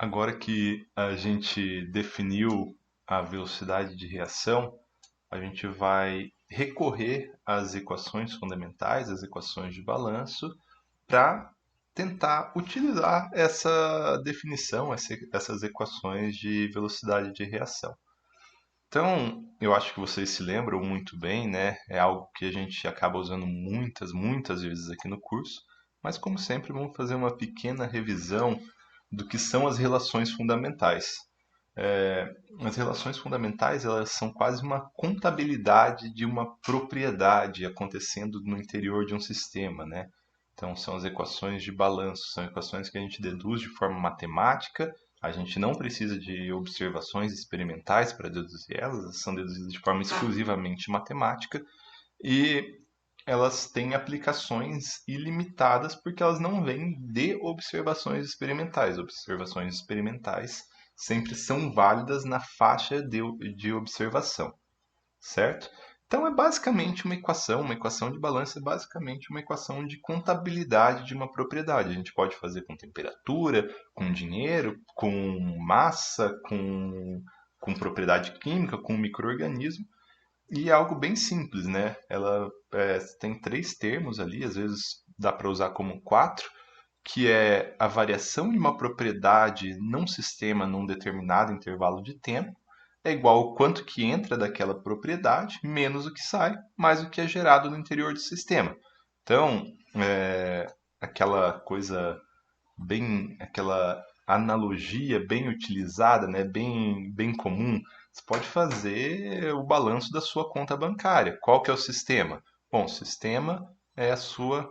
Agora que a gente definiu a velocidade de reação, a gente vai recorrer às equações fundamentais, às equações de balanço, para tentar utilizar essa definição, essas equações de velocidade de reação. Então, eu acho que vocês se lembram muito bem, né? É algo que a gente acaba usando muitas vezes aqui no curso, mas como sempre, vamos fazer uma pequena revisão do que são as relações fundamentais. As relações fundamentais, elas são quase uma contabilidade de uma propriedade acontecendo no interior de um sistema, né? Então, são as equações de balanço, são equações que a gente deduz de forma matemática. A gente não precisa de observações experimentais para deduzir elas, são deduzidas de forma exclusivamente matemática e elas têm aplicações ilimitadas porque elas não vêm de observações experimentais. Observações experimentais sempre são válidas na faixa de observação, certo? Então é basicamente uma equação de balanço é basicamente uma equação de contabilidade de uma propriedade. A gente pode fazer com temperatura, com dinheiro, com massa, com propriedade química, com micro-organismo. E é algo bem simples, né? Ela tem três termos ali, às vezes dá para usar como quatro, que é a variação de uma propriedade num sistema num determinado intervalo de tempo, é igual ao quanto que entra daquela propriedade, menos o que sai, mais o que é gerado no interior do sistema. Então, aquela coisa aquela analogia bem utilizada, né, bem comum, você pode fazer o balanço da sua conta bancária. Qual que é o sistema? Bom, o sistema é a sua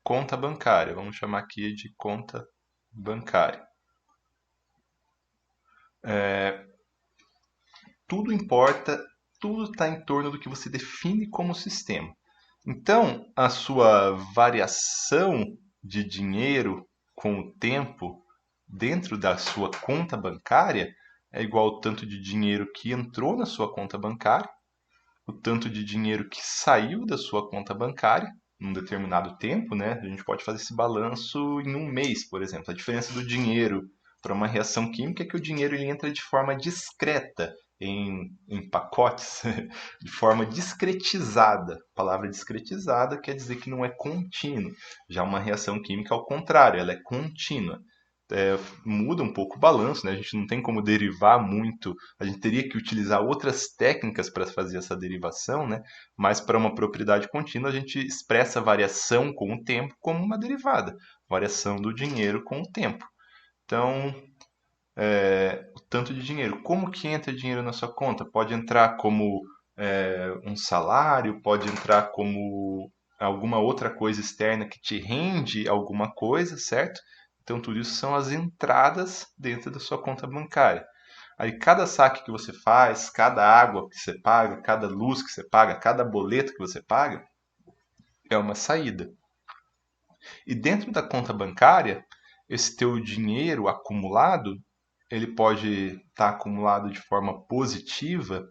conta bancária. Vamos chamar aqui de conta bancária. Tudo importa, tudo está em torno do que você define como sistema. Então, a sua variação de dinheiro com o tempo dentro da sua conta bancária é igual ao tanto de dinheiro que entrou na sua conta bancária, o tanto de dinheiro que saiu da sua conta bancária num determinado tempo, né? A gente pode fazer esse balanço em um mês, por exemplo. A diferença do dinheiro para uma reação química é que o dinheiro ele entra de forma discreta em pacotes, de forma discretizada. A palavra discretizada quer dizer que não é contínuo. Já uma reação química, ao contrário, ela é contínua. Muda um pouco o balanço, né? A gente não tem como derivar muito, a gente teria que utilizar outras técnicas para fazer essa derivação, né? Mas para uma propriedade contínua, a gente expressa a variação com o tempo como uma derivada, variação do dinheiro com o tempo. Então, o tanto de dinheiro, como que entra dinheiro na sua conta? Pode entrar como um salário, pode entrar como alguma outra coisa externa que te rende alguma coisa, certo? Então, tudo isso são as entradas dentro da sua conta bancária. Aí, cada saque que você faz, cada água que você paga, cada luz que você paga, cada boleto que você paga, é uma saída. E dentro da conta bancária, esse teu dinheiro acumulado, ele pode estar acumulado de forma positiva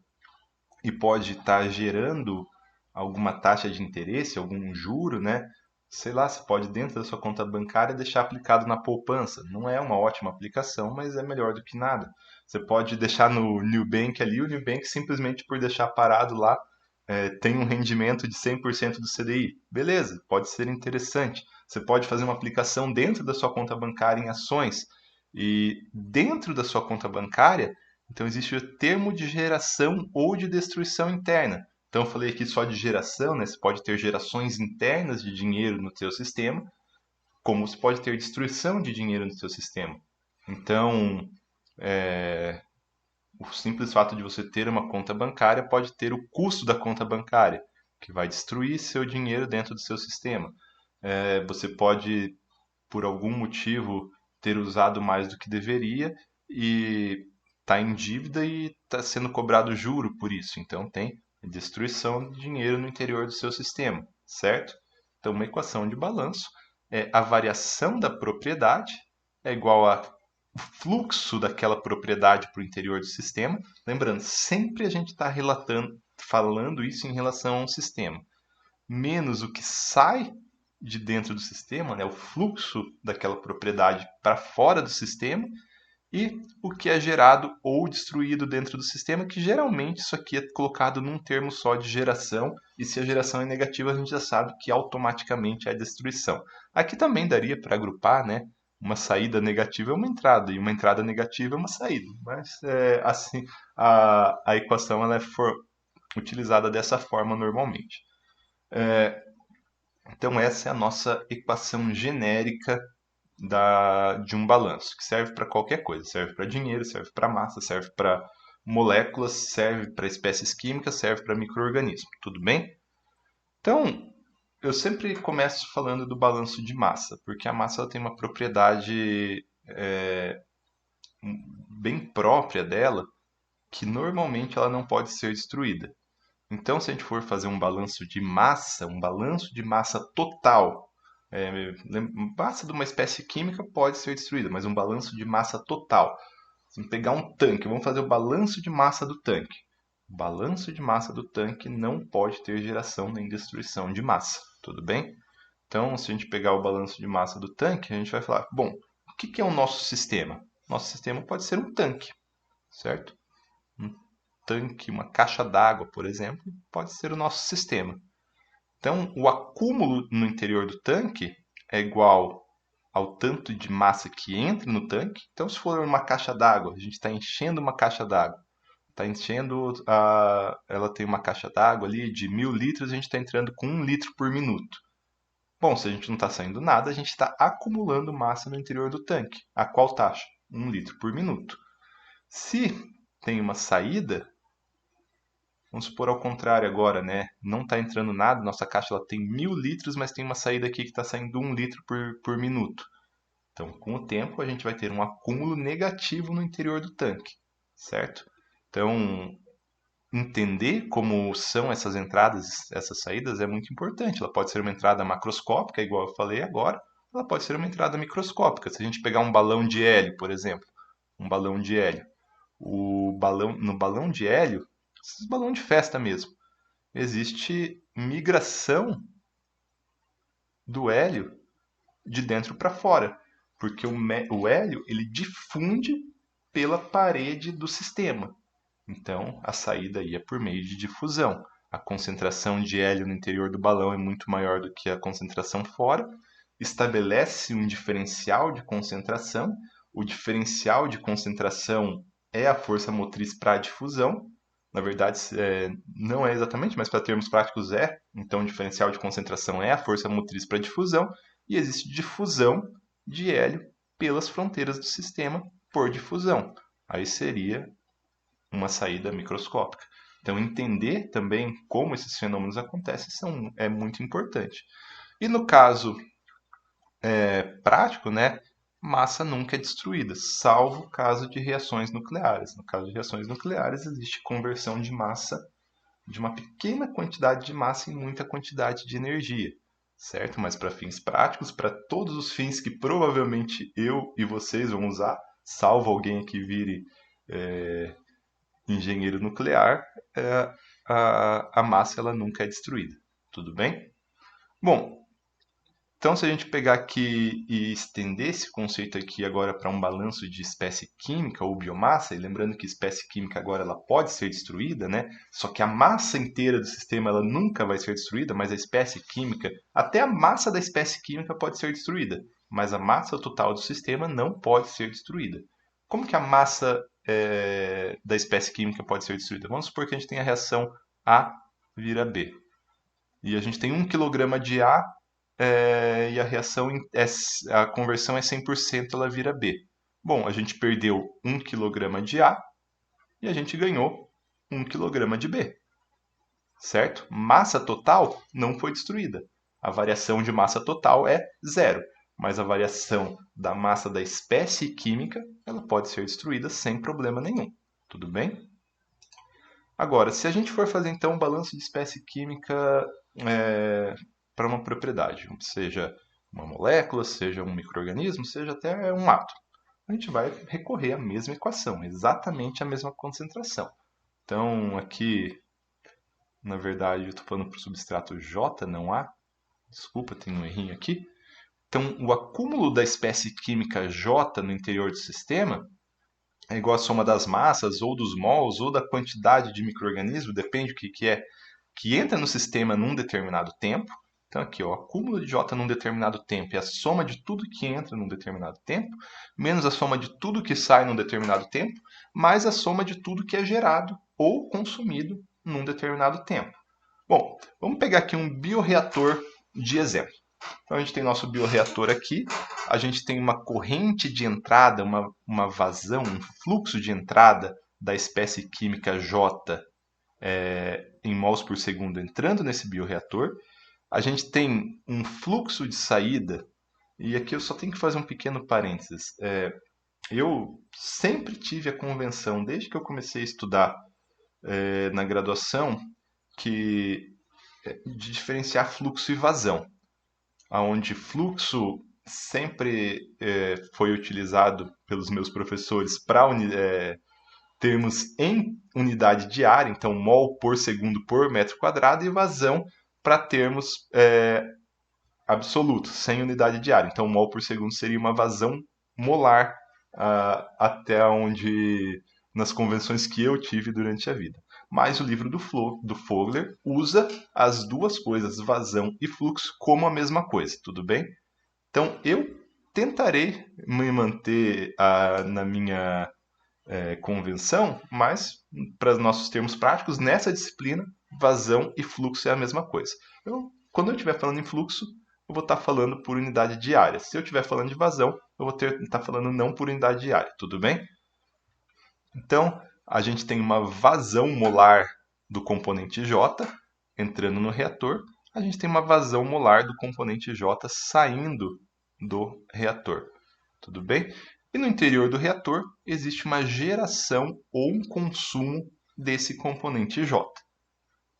e pode estar gerando alguma taxa de interesse, algum juro, né? Sei lá, você pode dentro da sua conta bancária deixar aplicado na poupança. Não é uma ótima aplicação, mas é melhor do que nada. Você pode deixar no Nubank ali, o Nubank simplesmente por deixar parado lá tem um rendimento de 100% do CDI. Beleza, pode ser interessante. Você pode fazer uma aplicação dentro da sua conta bancária em ações. E dentro da sua conta bancária, então existe o termo de geração ou de destruição interna. Então eu falei aqui só de geração, né? Você pode ter gerações internas de dinheiro no seu sistema, como você pode ter destruição de dinheiro no seu sistema. Então, o simples fato de você ter uma conta bancária pode ter o custo da conta bancária, que vai destruir seu dinheiro dentro do seu sistema. Você pode, por algum motivo, ter usado mais do que deveria e está em dívida e está sendo cobrado juro por isso. Então tem destruição de dinheiro no interior do seu sistema, certo? Então uma equação de balanço é a variação da propriedade é igual a o fluxo daquela propriedade para o interior do sistema. Lembrando, sempre a gente está falando isso em relação a um sistema. Menos o que sai de dentro do sistema, né, o fluxo daquela propriedade para fora do sistema, e o que é gerado ou destruído dentro do sistema, que geralmente isso aqui é colocado num termo só de geração, e se a geração é negativa, a gente já sabe que automaticamente é destruição. Aqui também daria para agrupar, né? Uma saída negativa é uma entrada, e uma entrada negativa é uma saída, mas assim a equação ela é utilizada dessa forma normalmente. Então essa é a nossa equação genérica de um balanço, que serve para qualquer coisa. Serve para dinheiro, serve para massa, serve para moléculas, serve para espécies químicas, serve para micro-organismos. Tudo bem? Então, eu sempre começo falando do balanço de massa, porque a massa ela tem uma propriedade bem própria dela, que normalmente ela não pode ser destruída. Então, se a gente for fazer um balanço de massa total, massa de uma espécie química pode ser destruída, mas um balanço de massa total. Se pegar um tanque, vamos fazer o balanço de massa do tanque. O balanço de massa do tanque não pode ter geração nem destruição de massa, tudo bem? Então, se a gente pegar o balanço de massa do tanque, a gente vai falar, bom, o que é o nosso sistema? Nosso sistema pode ser um tanque, certo? Um tanque, uma caixa d'água, por exemplo, pode ser o nosso sistema. Então, o acúmulo no interior do tanque é igual ao tanto de massa que entra no tanque. Então, se for uma caixa d'água, a gente está enchendo uma caixa d'água. Está enchendo, ela tem uma caixa d'água ali de 1.000 litros, a gente está entrando com 1 litro por minuto. Bom, se a gente não está saindo nada, a gente está acumulando massa no interior do tanque. A qual taxa? 1 litro por minuto. Se tem uma saída, vamos supor ao contrário agora, né? Não está entrando nada, nossa caixa ela tem 1.000 litros, mas tem uma saída aqui que está saindo 1 litro por minuto. Então, com o tempo, a gente vai ter um acúmulo negativo no interior do tanque, certo? Então, entender como são essas entradas, essas saídas é muito importante. Ela pode ser uma entrada macroscópica, igual eu falei agora, ela pode ser uma entrada microscópica. Se a gente pegar um balão de hélio, por exemplo, um balão de hélio, no balão de hélio, esses balão de festa mesmo, existe migração do hélio de dentro para fora, porque o hélio ele difunde pela parede do sistema. Então, a saída aí é por meio de difusão. A concentração de hélio no interior do balão é muito maior do que a concentração fora. Estabelece um diferencial de concentração. O diferencial de concentração é a força motriz para a difusão. Na verdade, não é exatamente, mas para termos práticos é. Então, o diferencial de concentração é a força motriz para a difusão. E existe difusão de hélio pelas fronteiras do sistema por difusão. Aí seria uma saída microscópica. Então, entender também como esses fenômenos acontecem é muito importante. E no caso prático, né, massa nunca é destruída, salvo o caso de reações nucleares. No caso de reações nucleares, existe conversão de massa, de uma pequena quantidade de massa em muita quantidade de energia, certo? Mas para fins práticos, para todos os fins que provavelmente eu e vocês vão usar, salvo alguém que vire engenheiro nuclear, a massa ela nunca é destruída. Tudo bem? Bom, então se a gente pegar aqui e estender esse conceito aqui agora para um balanço de espécie química ou biomassa, e lembrando que espécie química agora ela pode ser destruída, né? Só que a massa inteira do sistema ela nunca vai ser destruída, mas a espécie química, até a massa da espécie química pode ser destruída, mas a massa total do sistema não pode ser destruída. Como que a massa da espécie química pode ser destruída? Vamos supor que a gente tem a reação A vira B. E a gente tem 1 kg de A e a conversão é 100%, ela vira B. Bom, a gente perdeu 1 kg de A e a gente ganhou 1 kg de B. Certo? Massa total não foi destruída. A variação de massa total é zero. Mas a variação da massa da espécie química, ela pode ser destruída sem problema nenhum. Tudo bem? Agora, se a gente for fazer então um balanço de espécie química para uma propriedade, seja uma molécula, seja um micro-organismo, seja até um átomo, a gente vai recorrer à mesma equação, exatamente a mesma concentração. Então, aqui, na verdade, eu estou falando para o substrato J, não A. Desculpa, tem um errinho aqui. Então, o acúmulo da espécie química J no interior do sistema é igual à soma das massas, ou dos mols, ou da quantidade de micro-organismo, depende do que é, que entra no sistema num determinado tempo. Então aqui, ó, o acúmulo de J num determinado tempo é a soma de tudo que entra num determinado tempo, menos a soma de tudo que sai num determinado tempo, mais a soma de tudo que é gerado ou consumido num determinado tempo. Bom, vamos pegar aqui um bioreator de exemplo. Então a gente tem nosso bioreator aqui, a gente tem uma corrente de entrada, uma vazão, um fluxo de entrada da espécie química J em mols por segundo entrando nesse bioreator. A gente tem um fluxo de saída, e aqui eu só tenho que fazer um pequeno parênteses. Eu sempre tive a convenção, desde que eu comecei a estudar na graduação, de diferenciar fluxo e vazão, onde fluxo sempre foi utilizado pelos meus professores para termos em unidade de área, então mol por segundo por metro quadrado, e vazão para termos absolutos, sem unidade de área. Então mol por segundo seria uma vazão molar, até onde nas convenções que eu tive durante a vida. Mas o livro do Fogler usa as duas coisas, vazão e fluxo, como a mesma coisa, tudo bem? Então eu tentarei me manter na minha convenção, mas para os nossos termos práticos, nessa disciplina, vazão e fluxo é a mesma coisa. Quando eu estiver falando em fluxo, eu vou estar falando por unidade de área. Se eu estiver falando de vazão, eu vou estar falando não por unidade de área, tudo bem? Então, a gente tem uma vazão molar do componente J entrando no reator, a gente tem uma vazão molar do componente J saindo do reator. Tudo bem? E no interior do reator existe uma geração ou um consumo desse componente J.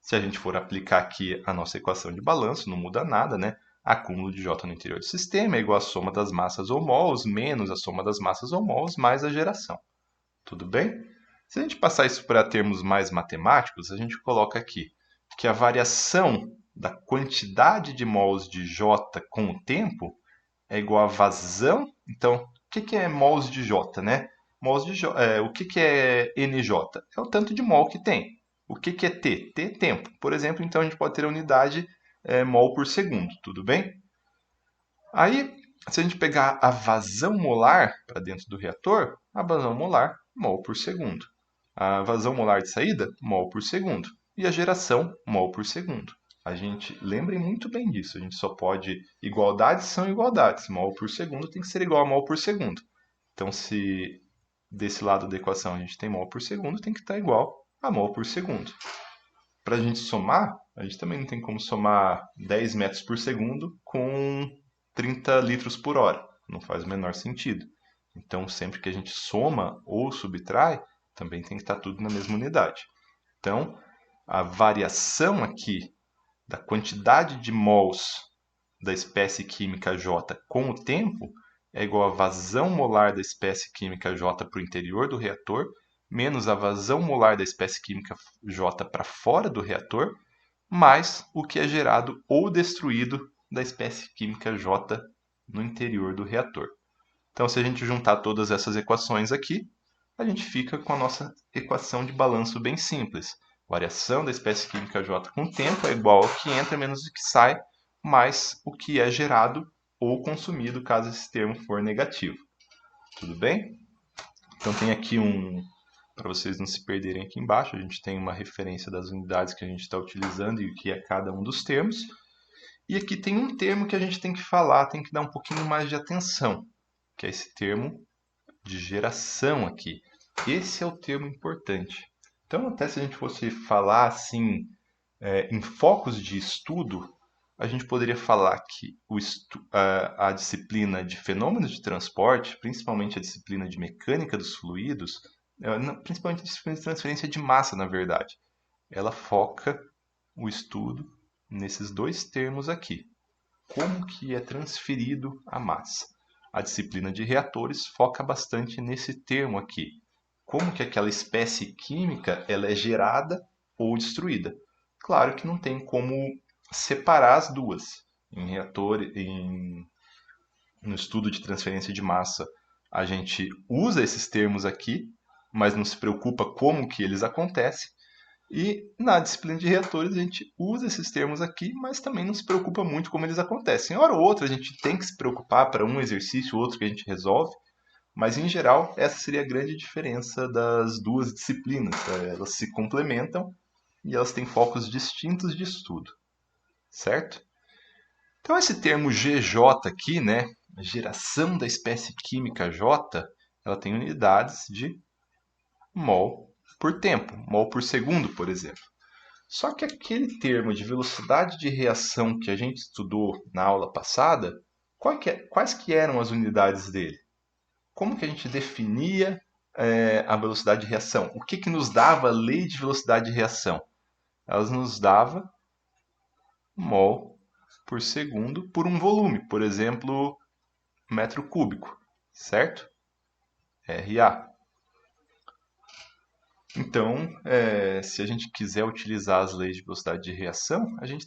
Se a gente for aplicar aqui a nossa equação de balanço, não muda nada, né? Acúmulo de J no interior do sistema é igual à soma das massas ou mols menos a soma das massas ou mols mais a geração. Tudo bem? Se a gente passar isso para termos mais matemáticos, a gente coloca aqui que a variação da quantidade de mols de J com o tempo é igual a vazão. Então, o que é mols de J, né? Mols de J, o que é NJ? É o tanto de mol que tem. O que é T? T é tempo. Por exemplo, então a gente pode ter a unidade mol por segundo, tudo bem? Aí, se a gente pegar a vazão molar para dentro do reator, a vazão molar, mol por segundo. A vazão molar de saída, mol por segundo. E a geração, mol por segundo. A gente lembre muito bem disso. A gente só pode. Igualdades são igualdades. Mol por segundo tem que ser igual a mol por segundo. Então, se desse lado da equação a gente tem mol por segundo, tem que estar igual a mol por segundo. Para a gente somar, a gente também não tem como somar 10 metros por segundo com 30 litros por hora. Não faz o menor sentido. Então, sempre que a gente soma ou subtrai, também tem que estar tudo na mesma unidade. Então, a variação aqui da quantidade de mols da espécie química J com o tempo é igual à vazão molar da espécie química J para o interior do reator, menos a vazão molar da espécie química J para fora do reator, mais o que é gerado ou destruído da espécie química J no interior do reator. Então, se a gente juntar todas essas equações aqui, a gente fica com a nossa equação de balanço bem simples. Variação da espécie química J com o tempo é igual ao que entra menos o que sai, mais o que é gerado ou consumido, caso esse termo for negativo. Tudo bem? Então tem aqui para vocês não se perderem aqui embaixo, a gente tem uma referência das unidades que a gente está utilizando e o que é cada um dos termos. E aqui tem um termo que a gente tem que falar, tem que dar um pouquinho mais de atenção, que é esse termo de geração aqui. Esse é o termo importante. Então, até se a gente fosse falar assim, em focos de estudo, a gente poderia falar que a disciplina de fenômenos de transporte, principalmente a disciplina de mecânica dos fluidos, principalmente a disciplina de transferência de massa, na verdade, ela foca o estudo nesses dois termos aqui. Como que é transferido a massa? A disciplina de reatores foca bastante nesse termo aqui. Como que aquela espécie química ela é gerada ou destruída? Claro que não tem como separar as duas. No estudo de transferência de massa, a gente usa esses termos aqui, mas não se preocupa como que eles acontecem. E na disciplina de reatores a gente usa esses termos aqui, mas também não se preocupa muito como eles acontecem. Hora ou outra a gente tem que se preocupar para um exercício ou outro que a gente resolve, mas em geral essa seria a grande diferença das duas disciplinas. Elas se complementam e elas têm focos distintos de estudo, certo? Então esse termo GJ aqui, né, geração da espécie química J, ela tem unidades de mol por tempo, mol por segundo, por exemplo. Só que aquele termo de velocidade de reação que a gente estudou na aula passada, quais que eram as unidades dele? Como que a gente definia a velocidade de reação? O que nos dava a lei de velocidade de reação? Elas nos dava mol por segundo por um volume, por exemplo, metro cúbico, certo? RA. Então, se a gente quiser utilizar as leis de velocidade de reação, a gente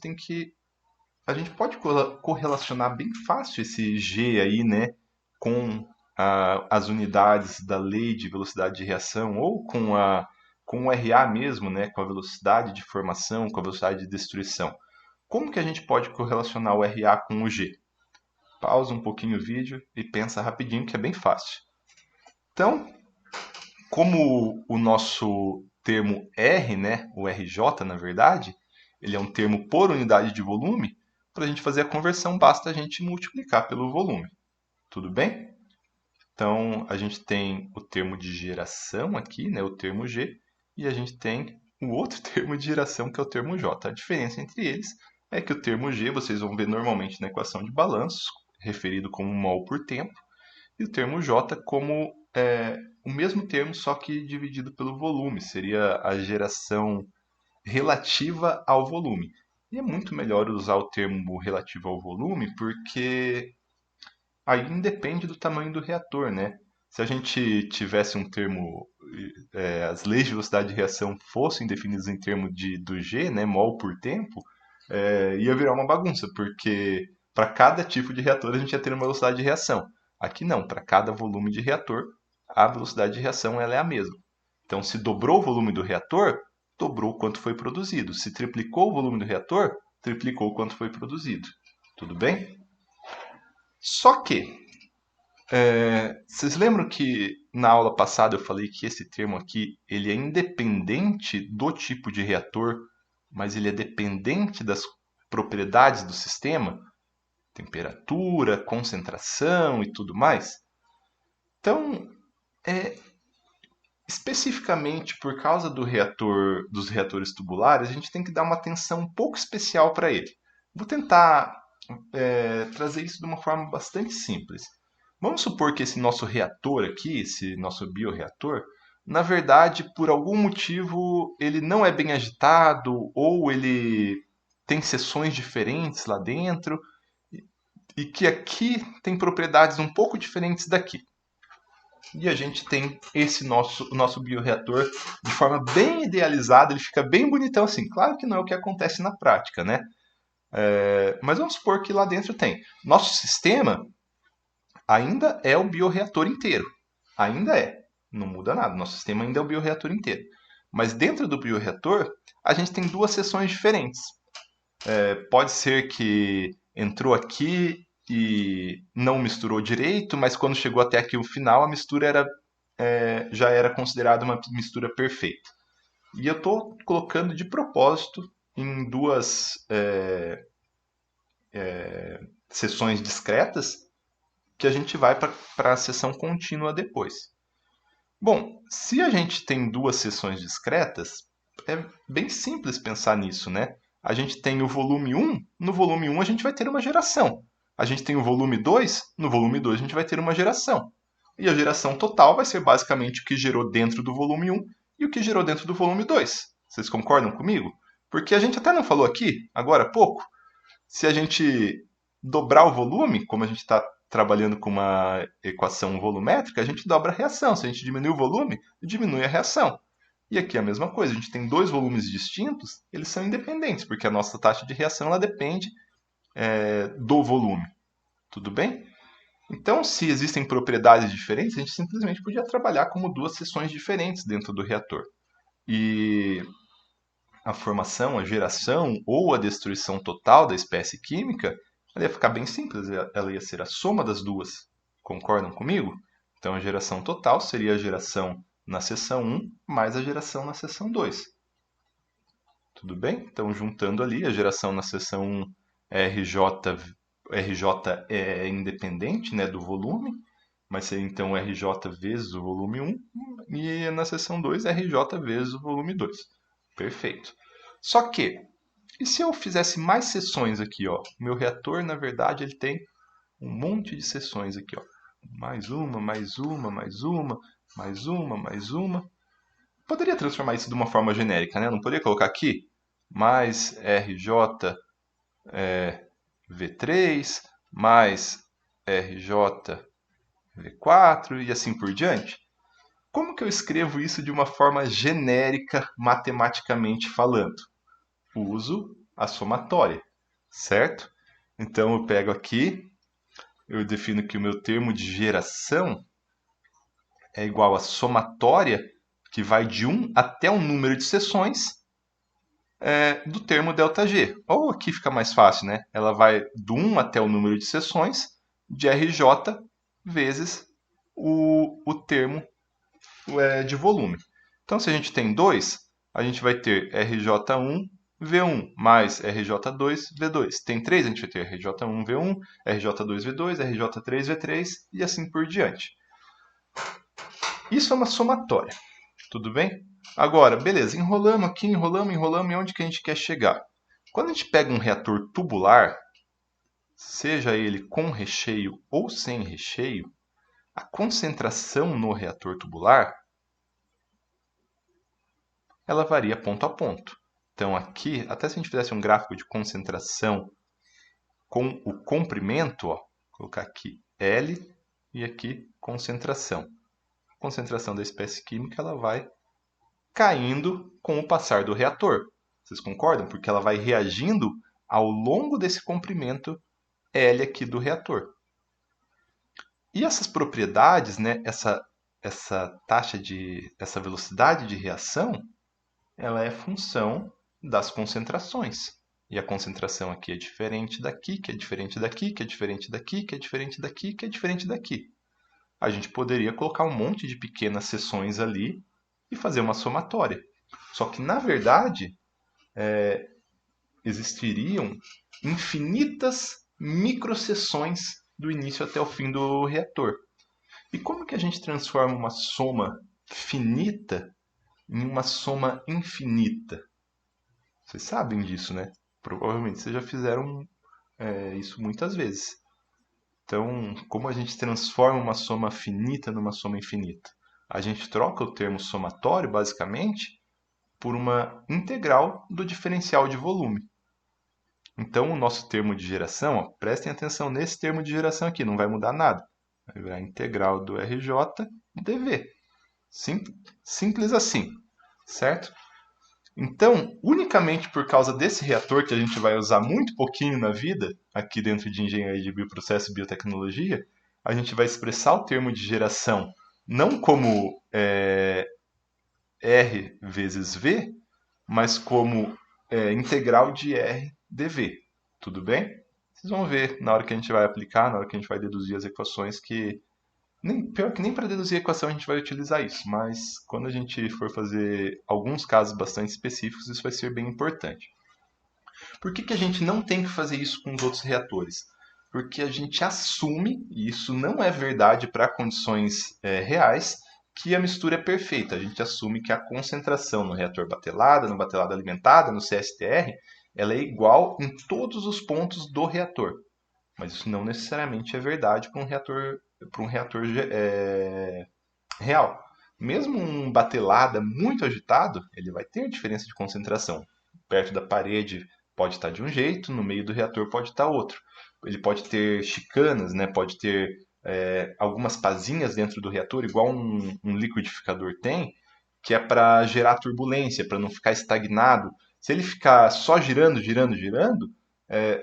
pode correlacionar bem fácil esse G aí, né, com as unidades da lei de velocidade de reação ou com o RA mesmo, né, com a velocidade de formação, com a velocidade de destruição. Como que a gente pode correlacionar o RA com o G? Pausa um pouquinho o vídeo e pensa rapidinho que é bem fácil. Então, como o nosso termo R, né, o RJ na verdade, ele é um termo por unidade de volume, para a gente fazer a conversão basta a gente multiplicar pelo volume. Tudo bem? Então a gente tem o termo de geração aqui, né, o termo G, e a gente tem o outro termo de geração que é o termo J. A diferença entre eles é que o termo G vocês vão ver normalmente na equação de balanço, referido como mol por tempo, e o termo J como o mesmo termo, só que dividido pelo volume, seria a geração relativa ao volume. E é muito melhor usar o termo relativo ao volume, porque aí independe do tamanho do reator, né? Se a gente tivesse um termo, as leis de velocidade de reação fossem definidas em termos do G, né, mol por tempo, ia virar uma bagunça, porque para cada tipo de reator a gente ia ter uma velocidade de reação. Aqui não, para cada volume de reator, a velocidade de reação ela é a mesma. Então, se dobrou o volume do reator, dobrou o quanto foi produzido. Se triplicou o volume do reator, triplicou o quanto foi produzido. Tudo bem? Só que, vocês lembram que na aula passada eu falei que esse termo aqui ele é independente do tipo de reator, mas ele é dependente das propriedades do sistema? Temperatura, concentração e tudo mais? Então, especificamente por causa dos reatores tubulares, a gente tem que dar uma atenção um pouco especial para ele. Vou tentar trazer isso de uma forma bastante simples. Vamos supor que esse nosso reator aqui, esse nosso bioreator, na verdade, por algum motivo, ele não é bem agitado ou ele tem seções diferentes lá dentro e que aqui tem propriedades um pouco diferentes daqui. E a gente tem o nosso bioreator de forma bem idealizada, ele fica bem bonitão assim. Claro que não é o que acontece na prática, né? Mas vamos supor que lá dentro tem. Nosso sistema ainda é o bioreator inteiro. Ainda é. Não muda nada. Nosso sistema ainda é o bioreator inteiro. Mas dentro do bioreator, a gente tem duas seções diferentes. Pode ser que entrou aqui e não misturou direito, mas quando chegou até aqui o final, a mistura já era considerada uma mistura perfeita. E eu estou colocando de propósito em duas sessões discretas que a gente vai para a sessão contínua depois. Bom, se a gente tem duas sessões discretas, é bem simples pensar nisso, né? A gente tem o volume 1, no volume 1 a gente vai ter uma geração. A gente tem o volume 2, no volume 2 a gente vai ter uma geração. E a geração total vai ser basicamente o que gerou dentro do volume 1 e o que gerou dentro do volume 2. Vocês concordam comigo? Porque a gente até não falou aqui, agora há pouco, se a gente dobrar o volume, como a gente está trabalhando com uma equação volumétrica, a gente dobra a reação. Se a gente diminui o volume, diminui a reação. E aqui é a mesma coisa, a gente tem dois volumes distintos, eles são independentes, porque a nossa taxa de reação ela depende do volume. Tudo bem? Então, se existem propriedades diferentes, a gente simplesmente podia trabalhar como duas seções diferentes dentro do reator. E a formação, a geração ou a destruição total da espécie química, ela ia ficar bem simples, ela ia ser a soma das duas. Concordam comigo? Então a geração total seria a geração na seção 1 mais a geração na seção 2. Tudo bem? Então juntando ali a geração na seção 1 RJ é independente, né, do volume, mas seria então RJ vezes o volume 1 e na seção 2 RJ vezes o volume 2. Perfeito. Só que, e se eu fizesse mais seções aqui, ó? Meu reator, na verdade, ele tem um monte de seções aqui, ó. Mais uma, mais uma, mais uma, mais uma, mais uma. Poderia transformar isso de uma forma genérica, né? Não poderia colocar aqui mais RJ V3, mais RJ V4 e assim por diante? Como que eu escrevo isso de uma forma genérica, matematicamente falando? Uso a somatória, certo? Então eu pego aqui, eu defino que o meu termo de geração é igual à somatória, que vai de 1 até um número de seções do termo ΔG. Ou aqui fica mais fácil, né? Ela vai do 1 até o número de seções de RJ vezes o termo de volume. Então, se a gente tem 2, a gente vai ter RJ1 V1 mais RJ2 V2. Tem 3, a gente vai ter RJ1 V1, RJ2 V2, RJ3 V3 e assim por diante. Isso é uma somatória, tudo bem? Agora, beleza, enrolamos aqui, enrolamos, enrolamos, e onde que a gente quer chegar? Quando a gente pega um reator tubular, seja ele com recheio ou sem recheio, a concentração no reator tubular ela varia ponto a ponto. Então aqui, até se a gente fizesse um gráfico de concentração com o comprimento, ó, vou colocar aqui L e aqui concentração. A concentração da espécie química ela vai caindo com o passar do reator. Vocês concordam? Porque ela vai reagindo ao longo desse comprimento L aqui do reator. E essas propriedades, né, essa velocidade de reação, ela é função das concentrações. E a concentração aqui é diferente daqui, que é diferente daqui, que é diferente daqui, que é diferente daqui, que é diferente daqui. A gente poderia colocar um monte de pequenas seções ali e fazer uma somatória. Só que, na verdade, existiriam infinitas microseções do início até o fim do reator. E como que a gente transforma uma soma finita em uma soma infinita? Vocês sabem disso, né? Provavelmente vocês já fizeram isso muitas vezes. Então, como a gente transforma uma soma finita numa soma infinita? A gente troca o termo somatório, basicamente, por uma integral do diferencial de volume. Então, o nosso termo de geração, ó, prestem atenção nesse termo de geração aqui, não vai mudar nada. Vai virar integral do RJ dV. Simples assim, certo? Então, unicamente por causa desse reator que a gente vai usar muito pouquinho na vida, aqui dentro de engenharia de bioprocesso e biotecnologia, a gente vai expressar o termo de geração não como R vezes V, mas como integral de R dV. Tudo bem? Vocês vão ver na hora que a gente vai aplicar, na hora que a gente vai deduzir as equações, que pior que nem para deduzir a equação a gente vai utilizar isso, mas quando a gente for fazer alguns casos bastante específicos, isso vai ser bem importante. Por que a gente não tem que fazer isso com os outros reatores? Porque a gente assume, e isso não é verdade para condições reais, que a mistura é perfeita. A gente assume que a concentração no reator batelada, no batelada alimentada, no CSTR, ela é igual em todos os pontos do reator. Mas isso não necessariamente é verdade para um reator real. Mesmo um batelada muito agitado, ele vai ter diferença de concentração. Perto da parede pode estar de um jeito, no meio do reator pode estar outro. Ele pode ter chicanas, né? Pode ter algumas pazinhas dentro do reator, igual um liquidificador tem, que é para gerar turbulência, para não ficar estagnado. Se ele ficar só girando, girando, girando,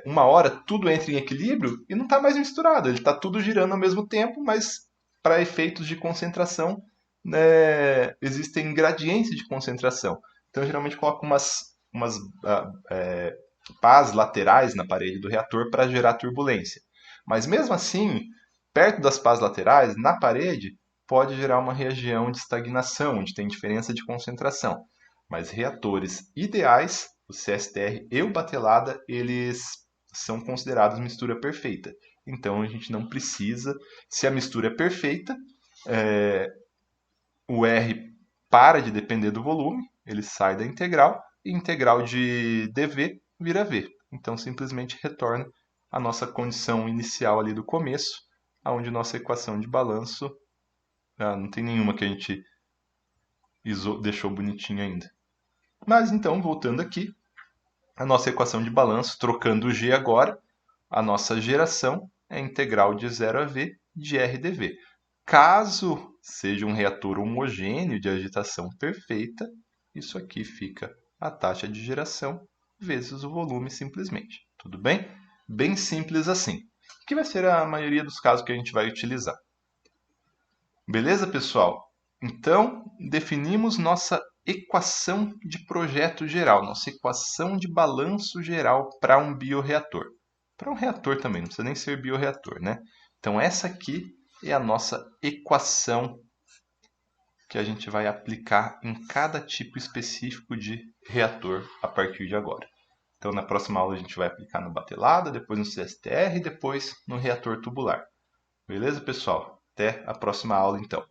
uma hora tudo entra em equilíbrio e não está mais misturado. Ele está tudo girando ao mesmo tempo, mas para efeitos de concentração, né, existem gradientes de concentração. Então, eu geralmente coloco umas pás laterais na parede do reator para gerar turbulência. Mas mesmo assim, perto das pás laterais, na parede, pode gerar uma região de estagnação, onde tem diferença de concentração. Mas reatores ideais, o CSTR e o batelada, eles são considerados mistura perfeita. Então a gente não precisa, se a mistura é perfeita, o R para de depender do volume, ele sai da integral, e integral de dV vira V. Então simplesmente retorna a nossa condição inicial ali do começo, onde nossa equação de balanço, não tem nenhuma que a gente deixou bonitinho ainda. Mas então, voltando aqui, a nossa equação de balanço, trocando o G agora, a nossa geração é integral de 0 a V de RdV. Caso seja um reator homogêneo de agitação perfeita, isso aqui fica a taxa de geração vezes o volume simplesmente. Tudo bem? Bem simples assim. Que vai ser a maioria dos casos que a gente vai utilizar. Beleza, pessoal? Então, definimos nossa equação de projeto geral, nossa equação de balanço geral para um bioreator. Para um reator também, não precisa nem ser bioreator, né? Então, essa aqui é a nossa equação que a gente vai aplicar em cada tipo específico de reator a partir de agora. Então, na próxima aula a gente vai aplicar no batelada, depois no CSTR e depois no reator tubular. Beleza, pessoal? Até a próxima aula, então.